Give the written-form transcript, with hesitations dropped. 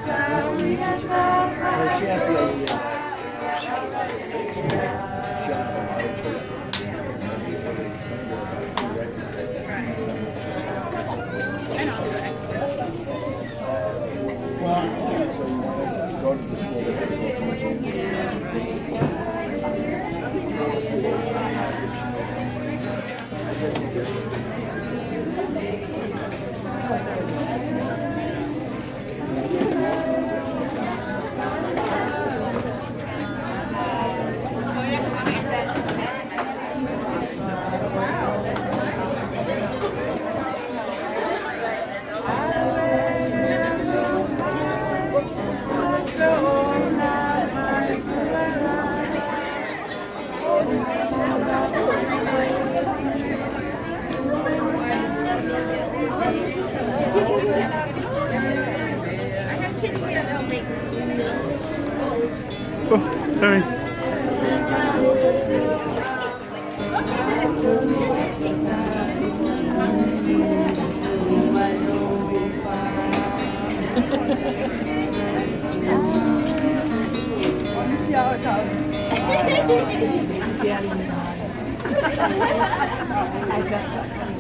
She has the idea. Well, yeah, so you want to go to the school that Oh, sorry. See how it goes.